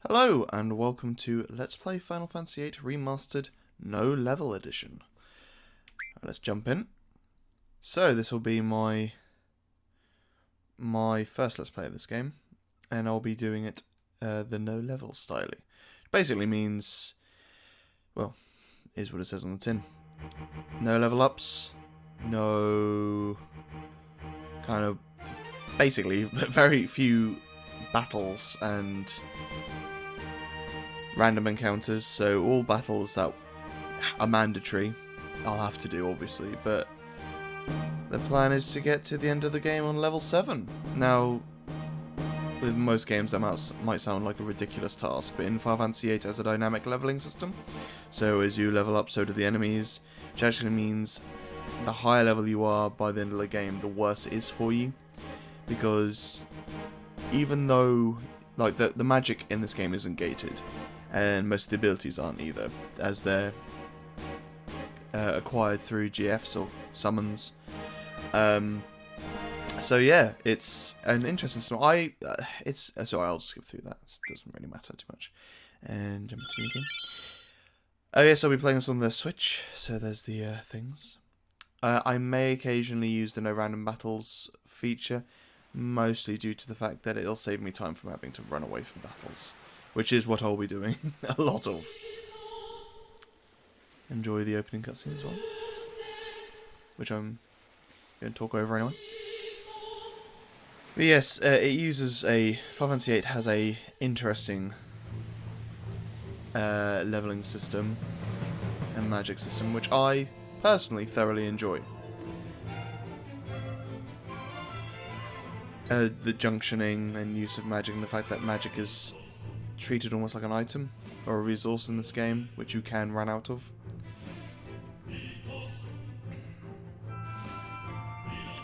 Hello and welcome to Let's Play Final Fantasy VIII Remastered No Level Edition. Let's jump in. So this will be my first Let's Play of this game, and I'll be doing it the no level style. Basically means, well, is what it says on the tin. No level ups, no kind of, basically very few battles and random encounters, so all battles that are mandatory I'll have to do, obviously, but the plan is to get to the end of the game on level 7. Now, with most games that might sound like a ridiculous task, but in Final Fantasy VIII has a dynamic leveling system, so as you level up so do the enemies, which actually means the higher level you are by the end of the game, the worse it is for you, because even though like the magic in this game isn't gated, and most of the abilities aren't either, as they're acquired through GFs or summons. So yeah, it's an interesting story. Sorry, I'll just skip through that. It doesn't really matter too much. And jump to the game. Oh yes, I'll be playing this on the Switch. So there's the things. I may occasionally use the no random battles feature, mostly due to the fact that it'll save me time from having to run away from battles, which is what I'll be doing a lot of. Enjoy the opening cutscene as well, which I'm going to talk over anyway. But yes, it uses Final Fantasy VIII has a interesting leveling system and magic system, which I personally thoroughly enjoy. The junctioning and use of magic, and the fact that magic is treated almost like an item or a resource in this game, which you can run out of.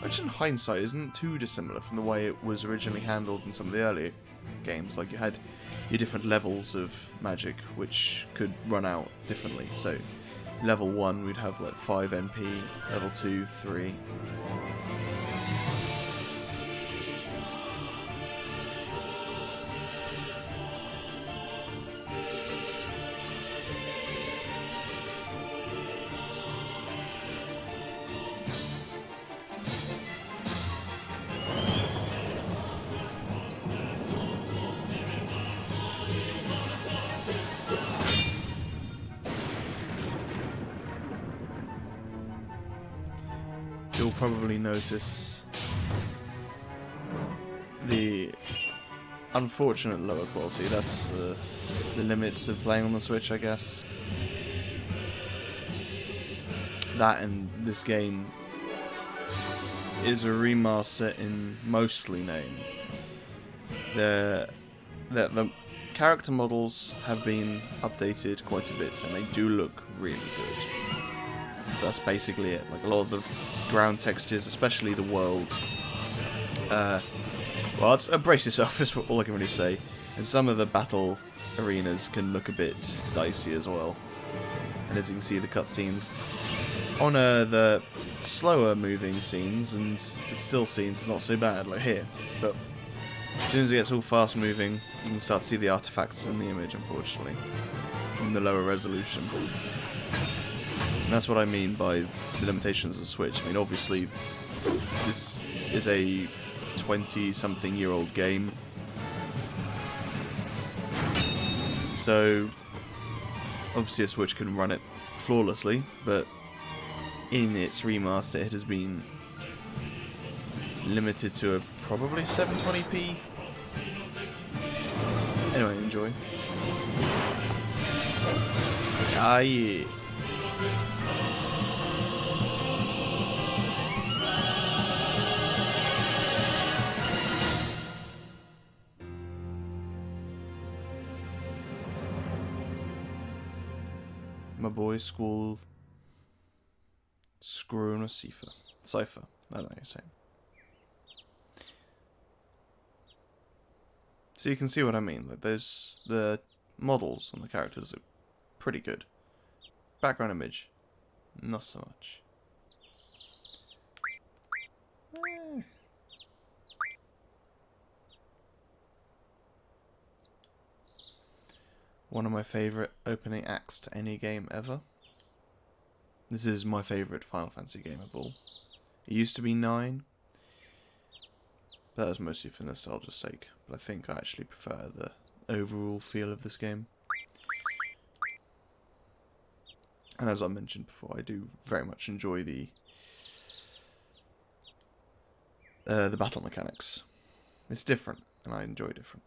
Which in hindsight isn't too dissimilar from the way it was originally handled in some of the earlier games. Like, you had your different levels of magic which could run out differently. So level 1 we'd have like 5 NP, level 2, 3. You'll probably notice the unfortunate lower quality. That's the limits of playing on the Switch, I guess. That and this game is a remaster in mostly name. The character models have been updated quite a bit, and they do look really good. That's basically it. Like, a lot of the ground textures, especially the world. Well, brace yourself is all I can really say. And some of the battle arenas can look a bit dicey as well. And as you can see, the cutscenes on the slower moving scenes, and the still scenes, not so bad, like here. But as soon as it gets all fast moving, you can start to see the artifacts in the image, unfortunately, from the lower resolution. And that's what I mean by the limitations of the Switch. I mean, obviously, this is a 20-something-year-old game, so obviously a Switch can run it flawlessly, but in its remaster it has been limited to a probably 720p. Anyway, enjoy. Ah, yeah. My boys school screwing a cipher. I don't know how you say. So you can see what I mean. Like, there's the models on the characters are pretty good. Background image, not so much. one of my favourite opening acts to any game ever. This is my favourite Final Fantasy game of all. It used to be 9. That was mostly for nostalgia's sake, but I think I actually prefer the overall feel of this game. And as I mentioned before, I do very much enjoy the battle mechanics. It's different, and I enjoy different.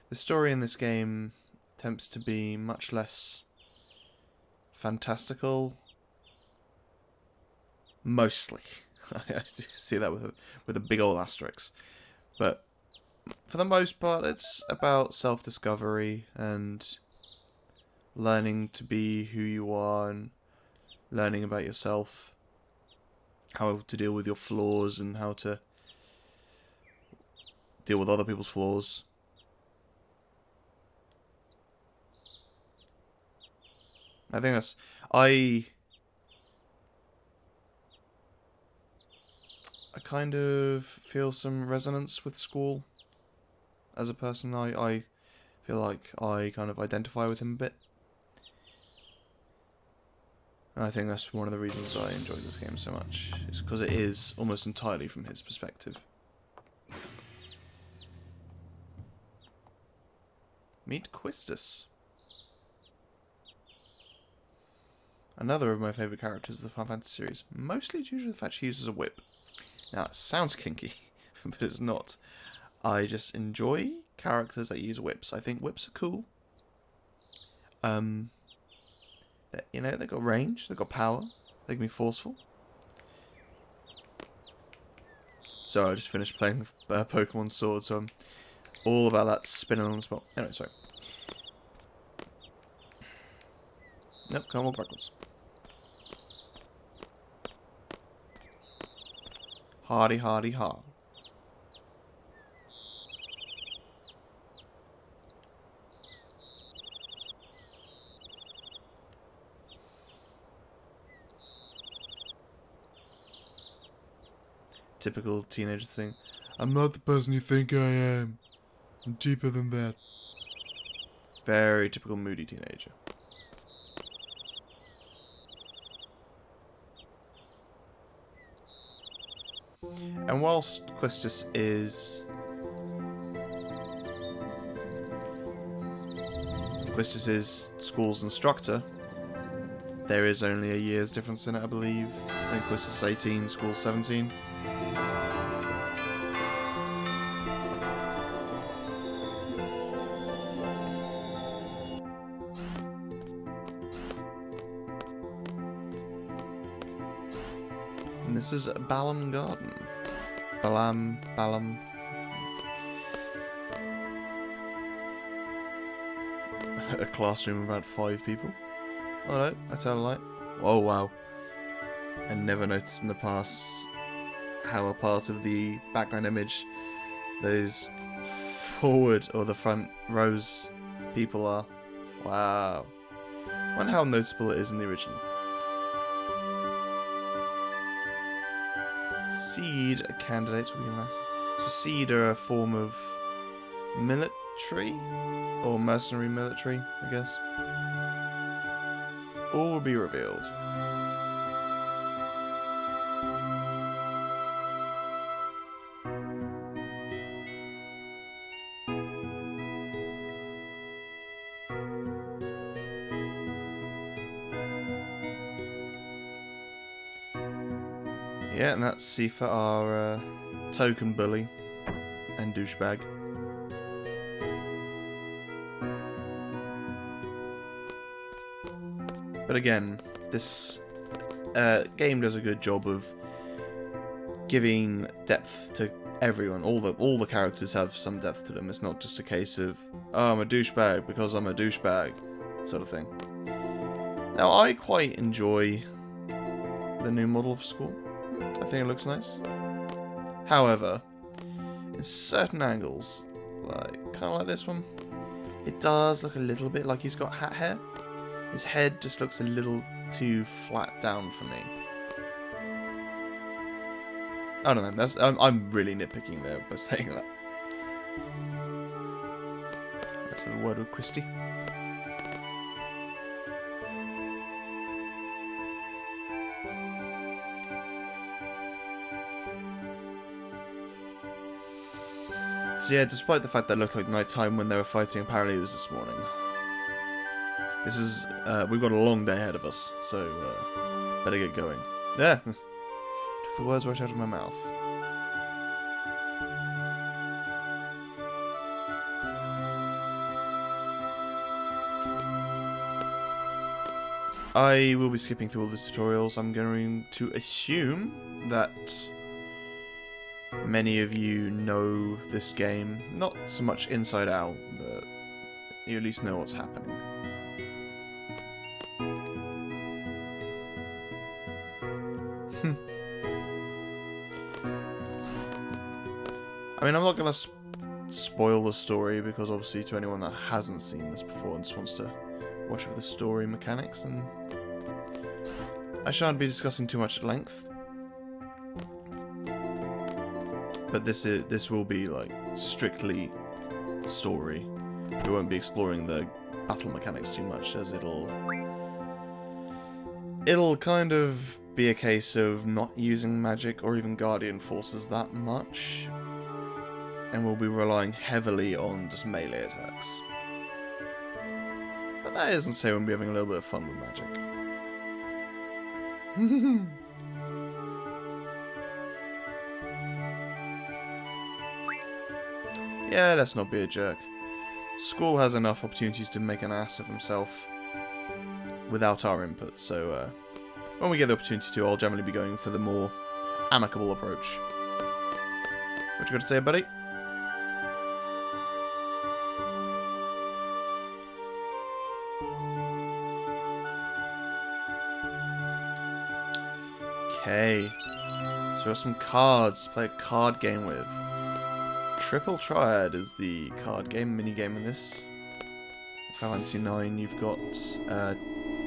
The story in this game attempts to be much less fantastical. Mostly. I see that with a big old asterisk. But for the most part, it's about self-discovery and learning to be who you are and learning about yourself. How to deal with your flaws and how to deal with other people's flaws. I think that's... I kind of feel some resonance with Squall. As a person, I feel like I kind of identify with him a bit. And I think that's one of the reasons I enjoy this game so much. Is because it is almost entirely from his perspective. Meet Quistis. Another of my favourite characters of the Final Fantasy series, mostly due to the fact she uses a whip. Now, it sounds kinky, but it's not. I just enjoy characters that use whips. I think whips are cool. You know, they've got range, they've got power, they can be forceful. So I just finished playing Pokemon Sword, so I'm all about that spinning on the spot. Anyway, sorry. Nope, can't walk backwards. Hardy, hardy, har. Typical teenager thing. I'm not the person you think I am. I'm deeper than that. Very typical moody teenager. And whilst Quistis is Squall's instructor, there is only a year's difference in it, I believe. I think Quistis is 18, Squall's 17. And this is Balamb Garden. Balamb. A classroom of about 5 people. Oh no, I tell a lie. Oh wow. I never noticed in the past how a part of the background image those forward or the front rows people are. Wow. I wonder how noticeable it is in the original. Seed candidates will be nice. So Seed are a form of military or mercenary military, I guess. All will be revealed. Yeah, and that's Sifa, our token bully and douchebag. But again, this game does a good job of giving depth to everyone. All the characters have some depth to them. It's not just a case of, oh, I'm a douchebag because I'm a douchebag, sort of thing. Now, I quite enjoy the new model of Squall. I think it looks nice. However, in certain angles, like kind of like this one, it does look a little bit like he's got hat hair. His head just looks a little too flat down for me. I don't know. I'm really nitpicking there by saying that. Let's have a word with Christy. So yeah, despite the fact that it looked like nighttime when they were fighting, apparently it was this morning. This is, we've got a long day ahead of us, so, better get going. Yeah, took the words right out of my mouth. I will be skipping through all the tutorials. I'm going to assume that many of you know this game, not so much inside out, but you at least know what's happening. I mean, I'm not going to spoil the story, because obviously to anyone that hasn't seen this before and just wants to watch over the story mechanics, and I shan't be discussing too much at length. But this will be like strictly story. We won't be exploring the battle mechanics too much, as it'll kind of be a case of not using magic or even guardian forces that much, and we'll be relying heavily on just melee attacks. But that isn't to say we'll be having a little bit of fun with magic. Yeah, let's not be a jerk. Squall has enough opportunities to make an ass of himself without our input, so when we get the opportunity to, I'll generally be going for the more amicable approach. What you got to say, buddy? Okay, so we have some cards to play a card game with. Triple Triad is the card game, minigame in this. Final Fantasy IX, you've got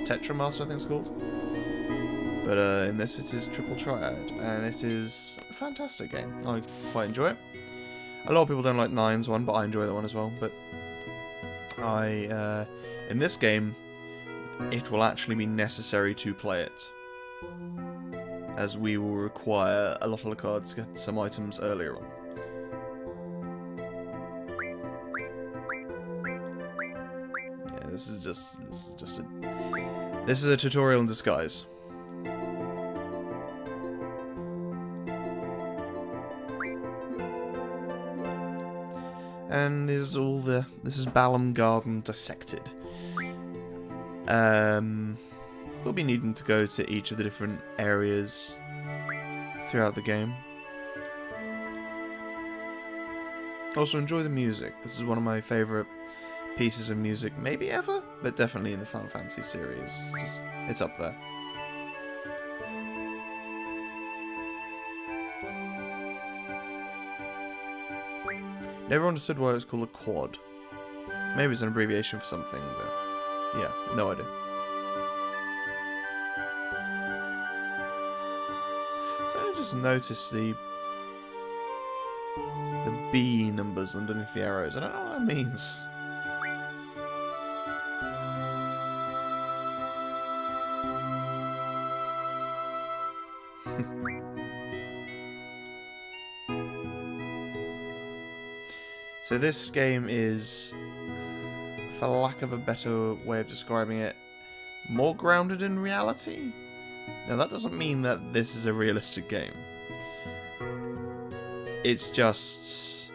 Tetramaster, I think it's called. But in this it is Triple Triad, and it is a fantastic game. I quite enjoy it. A lot of people don't like Nine's one, but I enjoy that one as well. But in this game, it will actually be necessary to play it, as we will require a lot of the cards to get some items earlier on. Yeah, this is a tutorial in disguise. And this is Balamb Garden dissected. We'll be needing to go to each of the different areas throughout the game. Also, enjoy the music. This is one of my favourite pieces of music, maybe ever, but definitely in the Final Fantasy series. It's up there. Never understood why it was called a quad. Maybe it's an abbreviation for something, but yeah, no idea. So I just noticed the B numbers underneath the arrows. I don't know what that means. So this game is, for lack of a better way of describing it, more grounded in reality. Now that doesn't mean that this is a realistic game. It's just,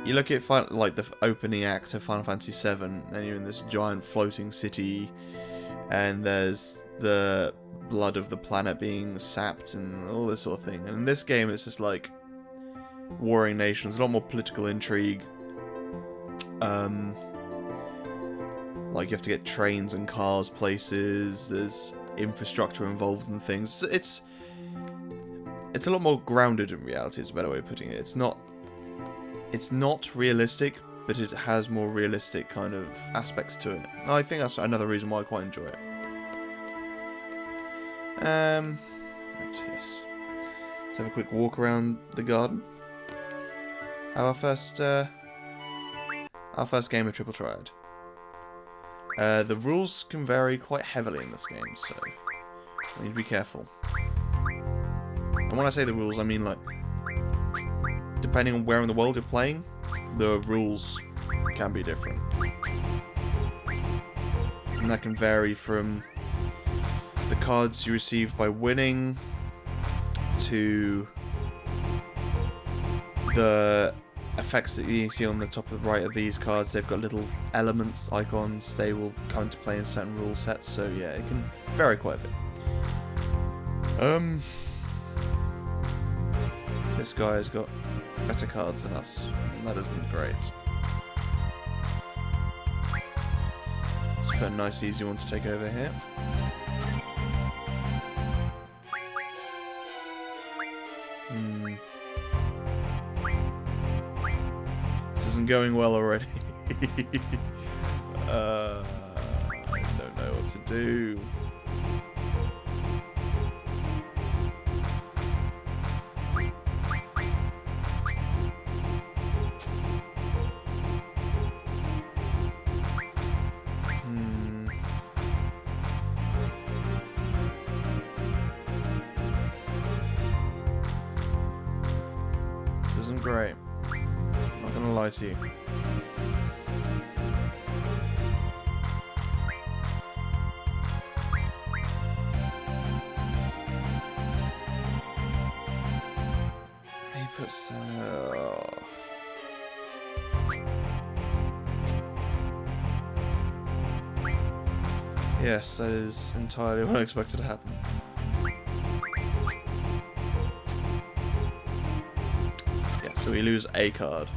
you look at like the opening act of Final Fantasy VII, and you're in this giant floating city, and there's the blood of the planet being sapped and all this sort of thing. And in this game, it's just like warring nations, a lot more political intrigue. Like you have to get trains and cars places, there's infrastructure involved in things. It's a lot more grounded in reality, is a better way of putting it. It's not realistic, but it has more realistic kind of aspects to it. And I think that's another reason why I quite enjoy it. Right, yes. Let's have a quick walk around the garden. Our first game of Triple Triad. The rules can vary quite heavily in this game, so we need to be careful. And when I say the rules, I mean like, depending on where in the world you're playing, the rules can be different. And that can vary from the cards you receive by winning to the effects that you see on the top of the right of these cards. They've got little elements, icons, they will come into play in certain rule sets, so yeah, it can vary quite a bit. This guy has got better cards than us, and that isn't great. Let's put a nice easy one to take over here. This isn't going well already. I don't know what to do. This isn't great. Not gonna lie to you. He puts yes, that is entirely what I expected to happen. Yeah, so we lose a card.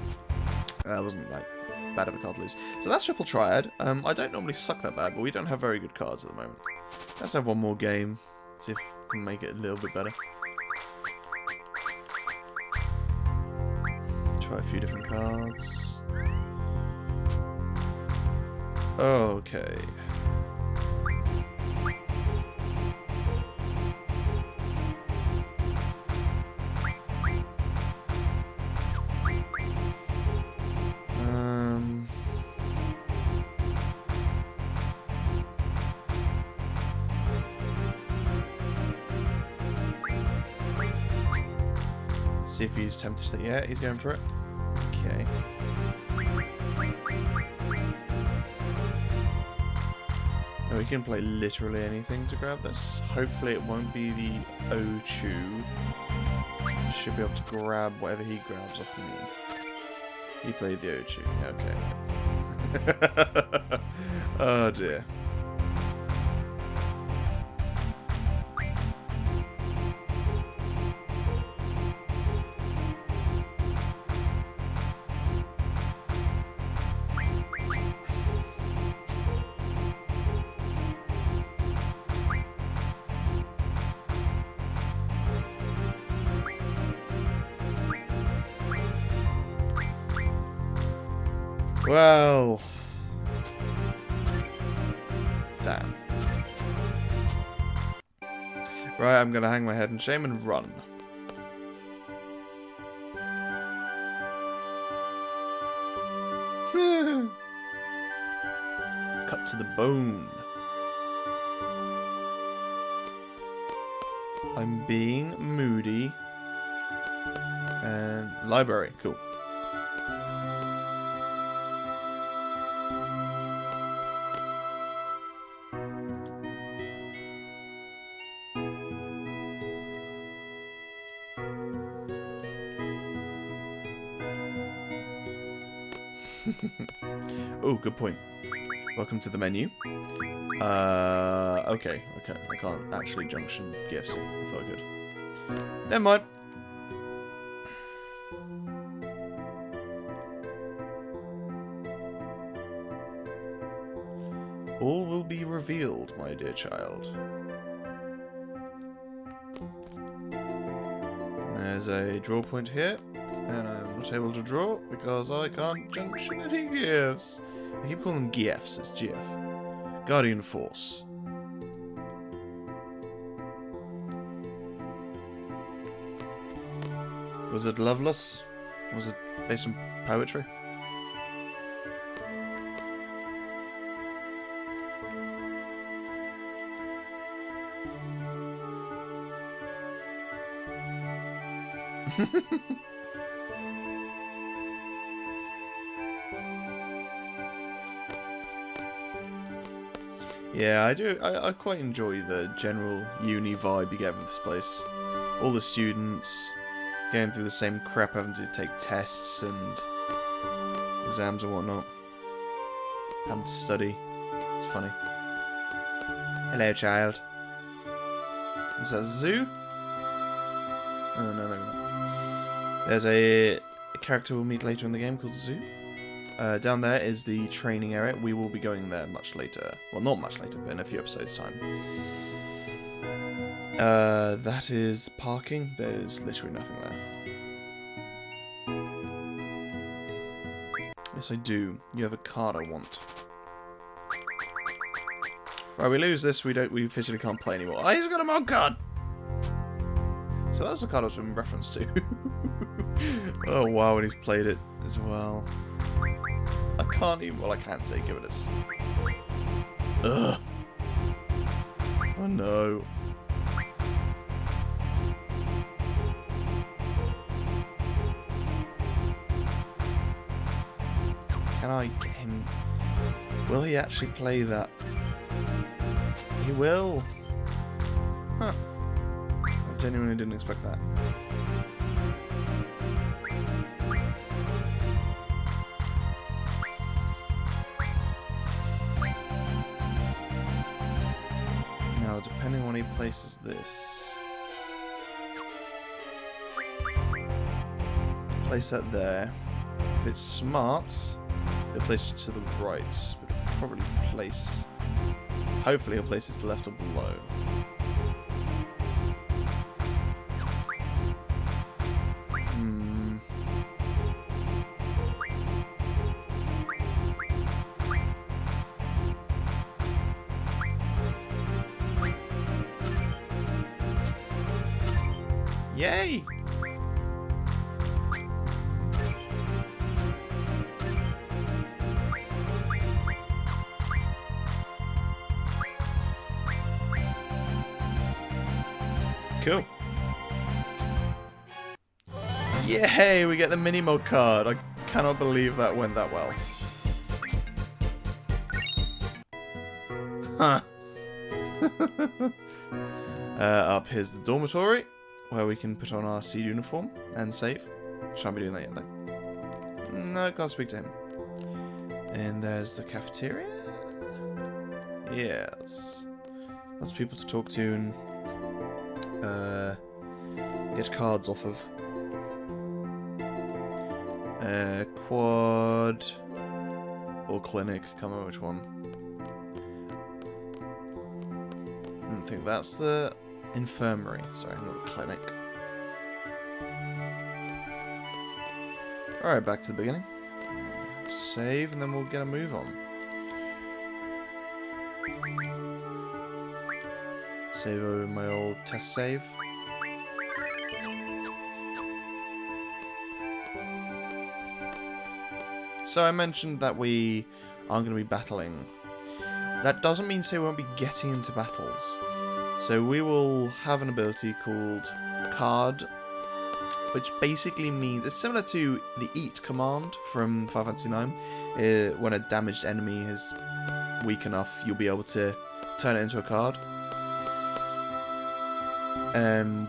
That wasn't that bad of a card to lose. So that's Triple Triad. I don't normally suck that bad, but we don't have very good cards at the moment. Let's have one more game. See if we can make it a little bit better. Try a few different cards. Okay. See if he's tempted to... Yeah, he's going for it. Okay. Oh, we can play literally anything to grab this. Hopefully it won't be the O2. Should be able to grab whatever he grabs off me. He played the O2. Okay. Oh dear. Well, damn. Right, I'm gonna hang my head in shame and run. Cut to the bone. I'm being moody. And library, cool. Oh, good point. Welcome to the menu. Okay. I can't actually junction gifts. I thought I could. Never mind. All will be revealed, my dear child. And there's a draw point here, and I'm not able to draw because I can't junction any gifs. I keep calling them GFs, it's GF. Guardian Force. Was it loveless? Was it based on poetry? Yeah, I do. I quite enjoy the general uni vibe you get with this place. All the students going through the same crap, having to take tests and exams and whatnot. Having to study. It's funny. Hello, child. Is that a zoo? Oh, no, maybe not. There's a character we'll meet later in the game called Zoo. Down there is the training area. We will be going there much later. Well, not much later, but in a few episodes' time. That is parking. There's literally nothing there. Yes, I do. You have a card I want. Right, we lose this. We officially can't play anymore. Oh, he's got a mod card. So that was the card I was in reference to. Oh wow, and he's played it as well. I can't even. Well, I can take it, but it's. Ugh. Oh no. Can I get him? Will he actually play that? He will. Huh. I genuinely didn't expect that. Now, depending on when he places this, place that there. If it's smart, he'll place it to the right, but he'll probably place. Hopefully, he'll place it to the left or below. Yay! Cool. Yay! We get the mini-mod card. I cannot believe that went that well. Huh. Up here's the dormitory, where we can put on our seed uniform and save. Shan't be doing that yet, though. No, can't speak to him. And there's the cafeteria. Yes. Lots of people to talk to and get cards off of. Quad or clinic, can't remember which one. I think that's the infirmary, sorry, not the clinic. Alright, back to the beginning. Save, and then we'll get a move on. Save over my old test save. So I mentioned that we aren't going to be battling. That doesn't mean to say we won't be getting into battles. So we will have an ability called Card, which basically means it's similar to the Eat command from Final Fantasy IX. When a damaged enemy is weak enough, you'll be able to turn it into a card.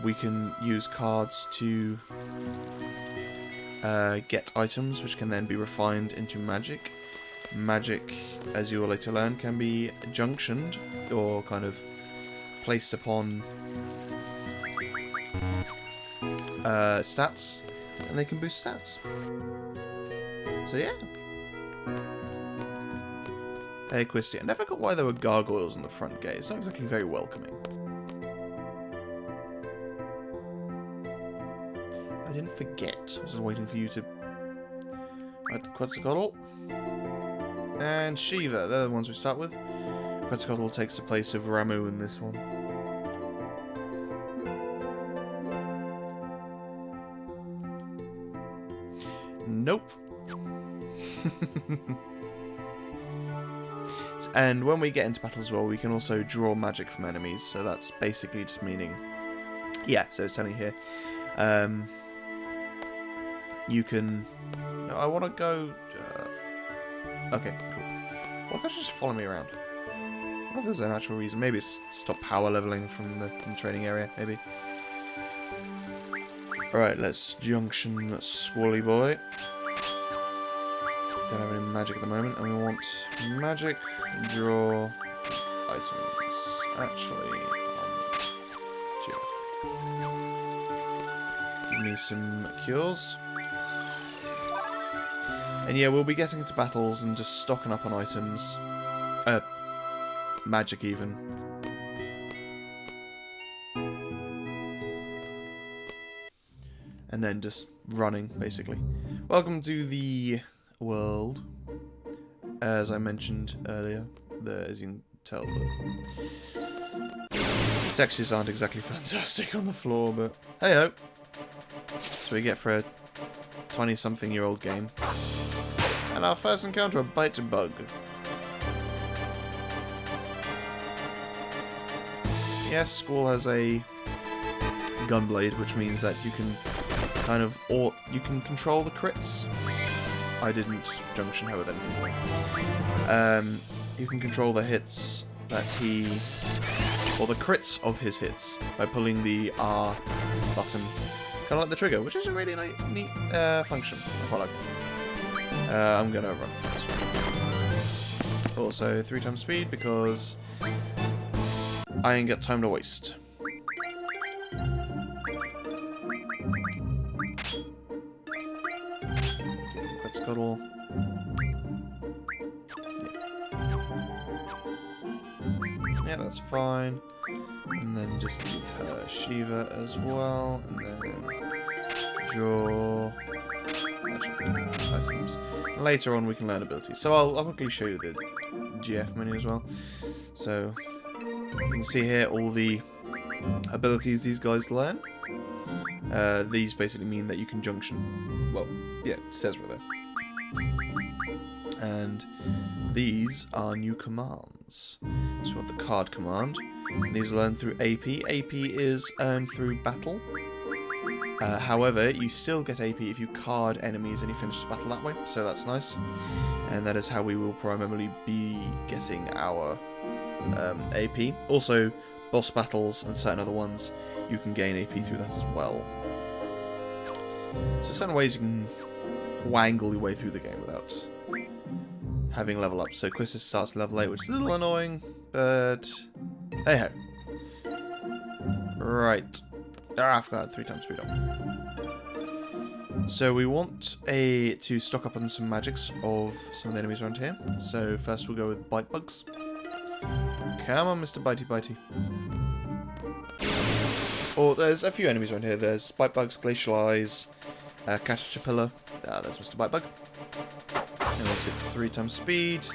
We can use cards to get items, which can then be refined into magic. Magic, as you will later learn, can be junctioned, or kind of placed upon stats, and they can boost stats. So yeah. Hey, Quisty, I never got why there were gargoyles on the front gate. It's not exactly very welcoming. I didn't forget. I was just waiting for you to Quetzalcoatl. And Shiva, they're the ones we start with. Quetzalcoatl takes the place of Ramu in this one. Nope. And when we get into battle as well, we can also draw magic from enemies. So that's basically just meaning... Yeah, so it's telling you here. You can... No, I want to go... Okay, cool. Why can't you just follow me around? I wonder if there's an actual reason. Maybe it's stop power leveling from the training area, maybe. Alright, let's Junction Squally Boy. Don't have any magic at the moment, and we want magic, draw, items. Actually, give me some cures. And yeah, we'll be getting into battles and just stocking up on items. Magic even. And then just running, basically. Welcome to the world. As I mentioned earlier, as you can tell, the textures aren't exactly fantastic on the floor, but hey-ho. That's what you get for a 20-something-year-old game. And our first encounter, a bite bug. Yes, Squall has a gunblade, which means that you can you can control the crits. I didn't Junction have it anything. You can control the hits that he, or the crits of his hits by pulling the R button, kind of like the trigger, which is a really neat function. I quite like it. I'm gonna run for this one. Also 3 times speed because I ain't got time to waste. Quetzalcoatl. Yeah, that's fine. And then just give her Shiva as well. And then draw magic items. And later on we can learn abilities. So I'll quickly show you the GF menu as well. So you can see here all the abilities these guys learn. These basically mean that you can Junction. Well, yeah, it says right there. And these are new commands. So we want the card command. And these are learned through AP. AP is earned through battle. However, you still get AP if you card enemies and you finish the battle that way. So that's nice. And that is how we will primarily be getting our AP. Also, boss battles and certain other ones, you can gain AP through that as well. So certain ways you can wangle your way through the game without having level up. So Quistis starts level 8, which is a little annoying, but hey ho. Right. Ah, I forgot 3 times speed up. So we want to stock up on some magics of some of the enemies around here. So first we'll go with bite bugs. Come on, Mr. Bitey Bitey. Oh, there's a few enemies around here. There's bite bugs, glacial eyes, caterpillar. There's Mr. Bite Bug. And we'll take 3 times speed.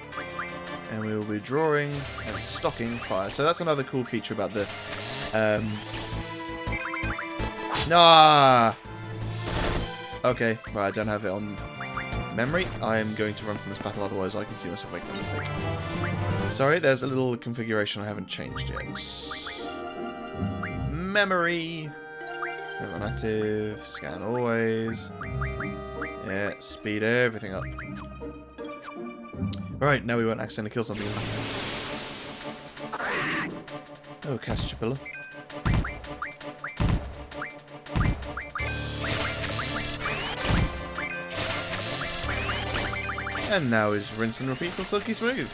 And we will be drawing and stocking fire. So that's another cool feature about the... Nah! Okay, right, I don't have it on memory. I am going to run from this battle, otherwise I can see myself making a mistake. Sorry, there's a little configuration I haven't changed yet. Memory! Have on active, scan always. Yeah, speed everything up. Right, now we won't accidentally kill something. Oh, caterpillar. And now is rinse and repeat for silky smooth.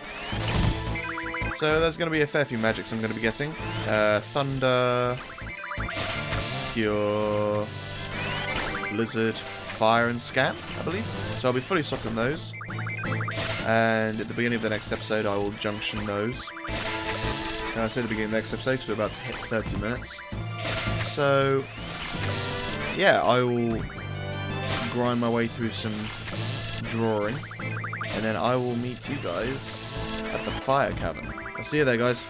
So there's going to be a fair few magics I'm going to be getting. Thunder, Cure, Blizzard, Fire, and Scan, I believe. So I'll be fully stocked on those. And at the beginning of the next episode, I will Junction those. And I say the beginning of the next episode because we're about to hit 30 minutes. So, yeah, I will grind my way through some drawing. And then I will meet you guys at the fire cavern. I'll see you there, guys.